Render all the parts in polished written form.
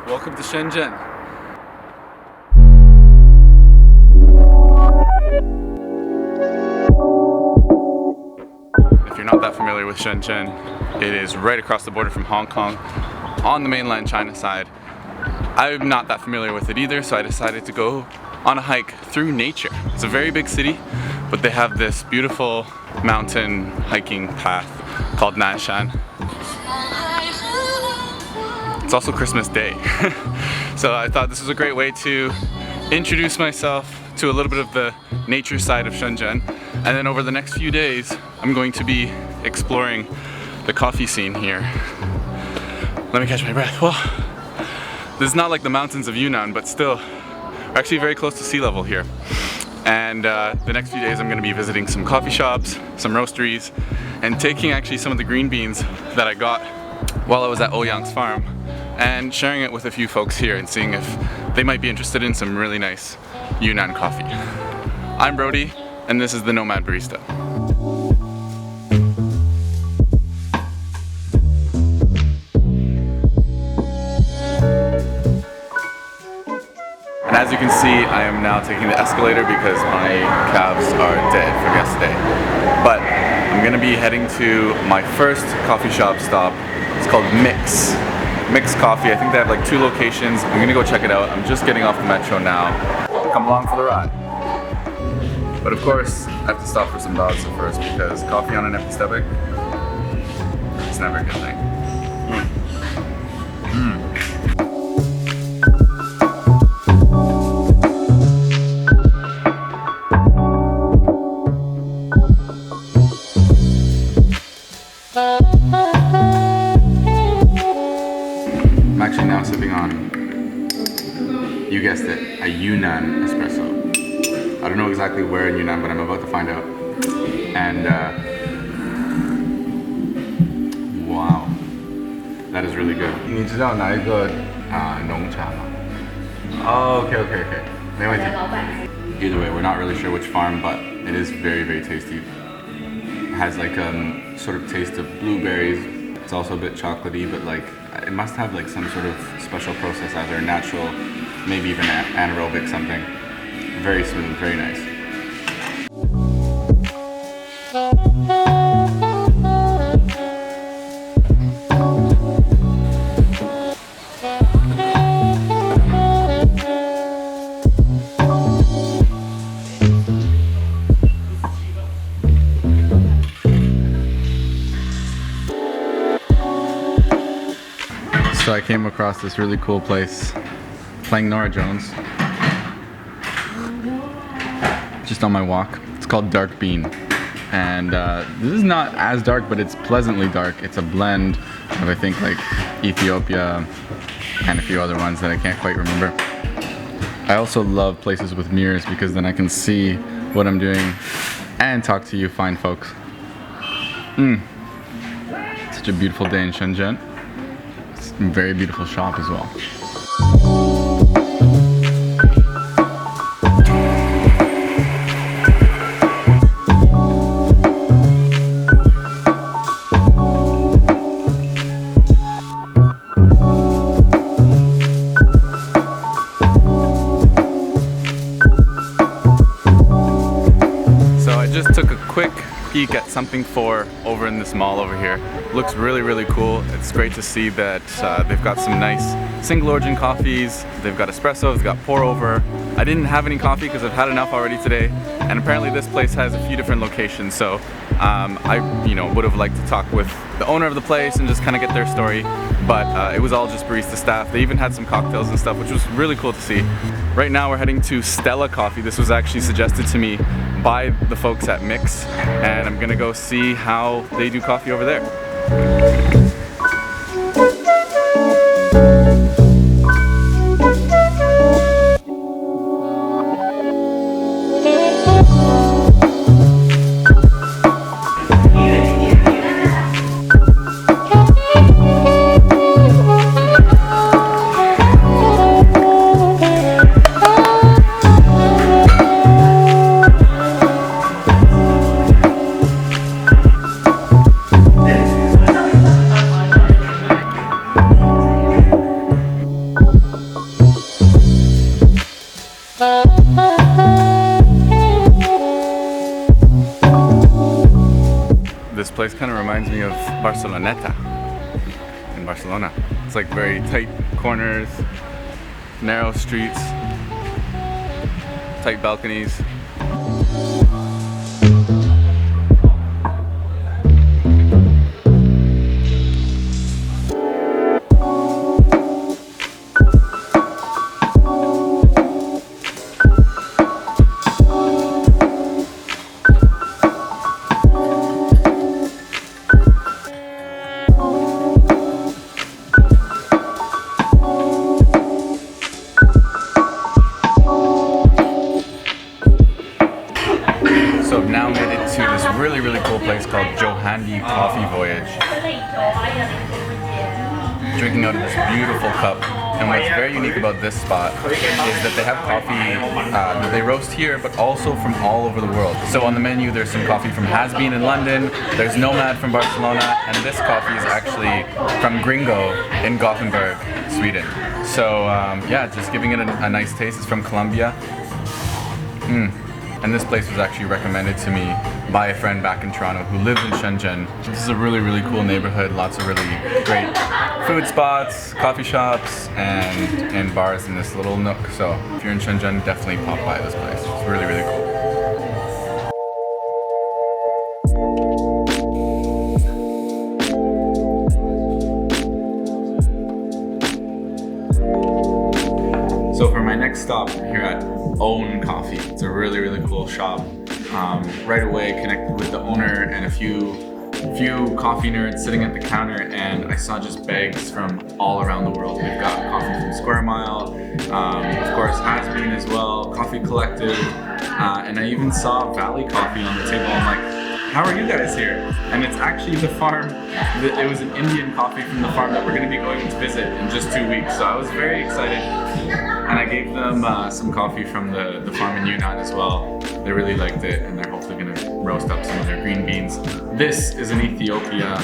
Welcome to Shenzhen. If you're not that familiar with Shenzhen, it is right across the border from Hong Kong on the mainland China side. I'm not that familiar with it either, so I decided to go on a hike through nature. It's a very big city, but they have this beautiful mountain hiking path called Nanshan. It's also Christmas Day. So I thought this was a great way to introduce myself to a little bit of the nature side of Shenzhen. And then over the next few days, I'm going to be exploring the coffee scene here. Let me catch my breath. Well, this is not like the mountains of Yunnan, but still, we're actually very close to sea level here. And the next few days I'm going to be visiting some coffee shops, some roasteries, and taking actually some of the green beans that I got while I was at Ouyang's farm and sharing it with a few folks here and seeing if they might be interested in some really nice Yunnan coffee. I'm Brodie, and this is the Nomad Barista. And as you can see, I am now taking the escalator because my calves are dead from yesterday. But I'm gonna be heading to my first coffee shop stop. It's called Mix Coffee. I think they have like 2 locations. I'm gonna go check it out. I'm just getting off the metro now. Come along for the ride. But of course, I have to stop for some dogs at first because coffee on an empty stomach, it's never a good thing. I'm actually now sipping on, you guessed it, a Yunnan espresso. I don't know exactly where in Yunnan, but I'm about to find out. And wow, that is really good. 你知道哪一个农场吗? Oh, okay. 没问题. Either way, we're not really sure which farm, but it is very, very tasty. It has like sort of taste of blueberries. It's also a bit chocolatey, but like it must have like some sort of special process, either natural, maybe even anaerobic something. Very smooth, very nice. So I came across this really cool place playing Norah Jones just on my walk. It's called Dark Bean, and this is not as dark, but it's pleasantly dark. It's a blend of, I think, like Ethiopia and a few other ones that I can't quite remember. I also love places with mirrors because then I can see what I'm doing and talk to you fine folks. Such a beautiful day in Shenzhen. It's a very beautiful shop as well. Just took a quick peek at something for over in this mall over here. Looks really, really cool. It's great to see that they've got some nice single origin coffees. They've got espresso, they've got pour over. I didn't have any coffee because I've had enough already today. And apparently this place has a few different locations. So I would have liked to talk with the owner of the place and just kind of get their story. But it was all just barista staff. They even had some cocktails and stuff, which was really cool to see. Right now we're heading to Stella Coffee. This was actually suggested to me by the folks at Mix, and I'm gonna go see how they do coffee over there. This place kind of reminds me of Barceloneta in Barcelona. It's like very tight corners, narrow streets, tight balconies. So I've now made it to this really cool place called Johandi Coffee Voyage. Drinking out of this beautiful cup. And what's very unique about this spot is that they have coffee that they roast here, but also from all over the world. So on the menu there's some coffee from Has Been in London, there's Nomad from Barcelona, and this coffee is actually from Gringo in Gothenburg, Sweden. So yeah, just giving it a nice taste. It's from Colombia. And this place was actually recommended to me by a friend back in Toronto who lives in Shenzhen. This is a really cool neighborhood, lots of really great food spots, coffee shops, and bars in this little nook. So if you're in Shenzhen, definitely pop by this place. It's really cool. So for my next stop here at Own Coffee, it's a really cool shop. Right away connected with the owner and a few coffee nerds sitting at the counter, and I saw just bags from all around the world. We've got coffee from Square Mile, of course Has Been as well, Coffee Collective, and I even saw Valley Coffee on the table. I'm like, how are you guys here? And it's actually the farm, it was an Indian coffee from the farm that we're going to be going to visit in just 2 weeks. So I was very excited. And I gave them some coffee from the farm in Yunnan as well. They really liked it, and they're hopefully going to roast up some of their green beans. This is in Ethiopia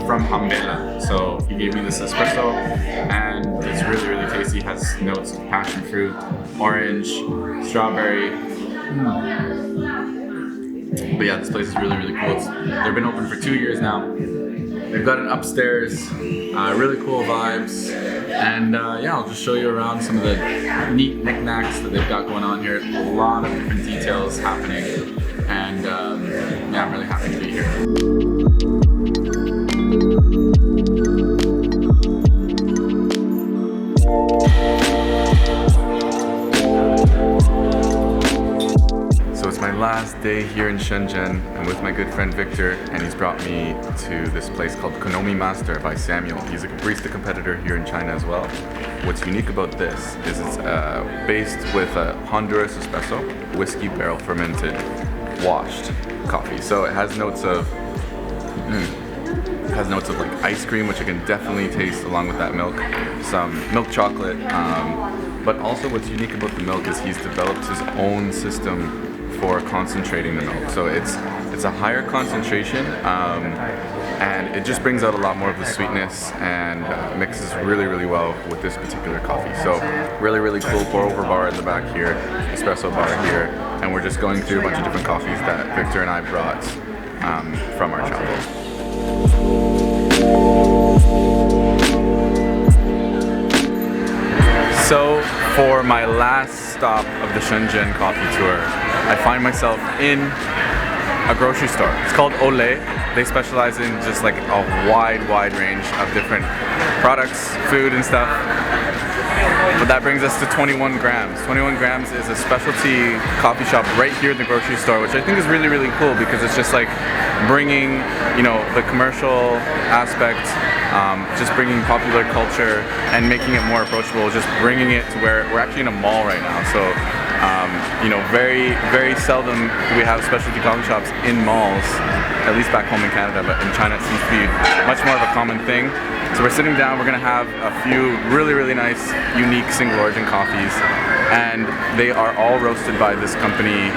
from Hambela. So he gave me this espresso, and it's really tasty. It has notes of passion fruit, orange, strawberry. But yeah, this place is really cool. They've been open for 2 years now. They've got an upstairs, really cool vibes, and yeah, I'll just show you around some of the neat knickknacks that they've got going on here. A lot of different details happening, and yeah, I'm really happy to be here. It's my last day here in Shenzhen. I'm with my good friend Victor, and he's brought me to this place called Konomi Master by Samuel. He's a barista competitor here in China as well. What's unique about this is it's based with a Honduras espresso, whiskey barrel fermented, washed coffee. So it has notes of like ice cream, which I can definitely taste along with that milk, some milk chocolate, but also what's unique about the milk is he's developed his own system for concentrating the milk. So it's a higher concentration, and it just brings out a lot more of the sweetness, and mixes really well with this particular coffee. So really cool pour over bar in the back here, espresso bar here, and we're just going through a bunch of different coffees that Victor and I brought from our travels. So for my last stop of the Shenzhen coffee tour, I find myself in a grocery store. It's called Olé. They specialize in just like a wide range of different products, food and stuff. But that brings us to 21 grams. 21 grams is a specialty coffee shop right here in the grocery store, which I think is really cool because it's just like bringing, you know, the commercial aspect, just bringing popular culture and making it more approachable, just bringing it to where we're actually in a mall right now. So, you know, very seldom do we have specialty coffee shops in malls, at least back home in Canada, but in China it seems to be much more of a common thing. So we're sitting down, we're gonna have a few really nice, unique single origin coffees, and they are all roasted by this company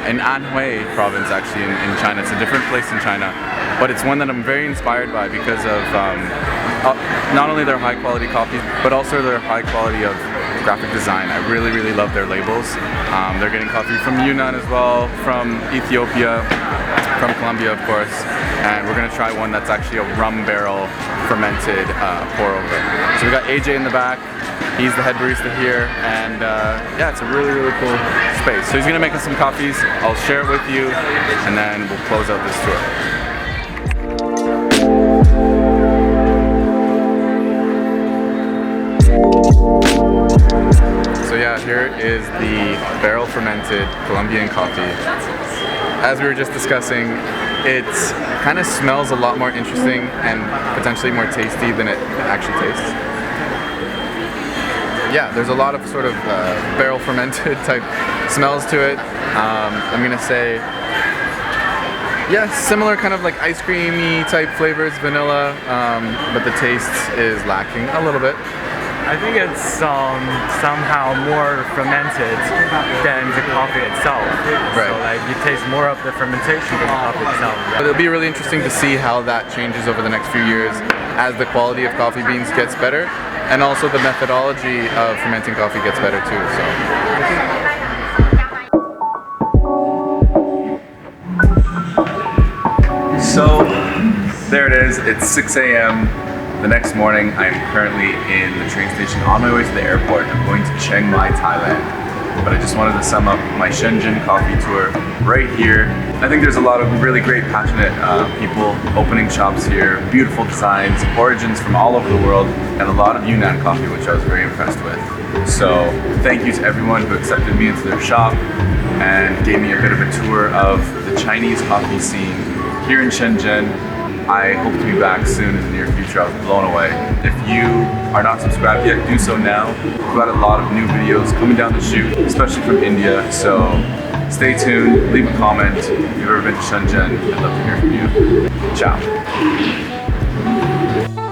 in Anhui province, actually in China. It's a different place in China, but it's one that I'm very inspired by because of not only their high quality coffee, but also their high quality of graphic design. I really love their labels. They're getting coffee from Yunnan as well, from Ethiopia, from Colombia, of course, and we're gonna try one that's actually a rum barrel fermented pour over. So we got AJ in the back. He's the head barista here, and yeah, it's a really, really cool space. So he's gonna make us some coffees. I'll share it with you, and then we'll close out this tour. So yeah, here is the barrel fermented Colombian coffee. As we were just discussing, it kind of smells a lot more interesting and potentially more tasty than it actually tastes. Yeah, there's a lot of sort of barrel fermented type smells to it. I'm gonna say, yeah, similar kind of like ice creamy type flavors, vanilla, but the taste is lacking a little bit. I think it's somehow more fermented than the coffee itself. Right. So like you taste more of the fermentation than the coffee itself. But it'll be really interesting to see how that changes over the next few years as the quality of coffee beans gets better, and also the methodology of fermenting coffee gets better too. So there it is. It's 6 a.m. the next morning. I am currently in the train station on my way to the airport. I'm going to Chiang Mai, Thailand. But I just wanted to sum up my Shenzhen coffee tour right here. I think there's a lot of really great, passionate people opening shops here, beautiful designs, origins from all over the world, and a lot of Yunnan coffee, which I was very impressed with. So thank you to everyone who accepted me into their shop and gave me a bit of a tour of the Chinese coffee scene here in Shenzhen. I hope to be back soon in the near future. I was blown away. If you are not subscribed yet, do so now. We've got a lot of new videos coming down the chute, especially from India. So stay tuned, leave a comment. If you've ever been to Shenzhen, I'd love to hear from you. Ciao.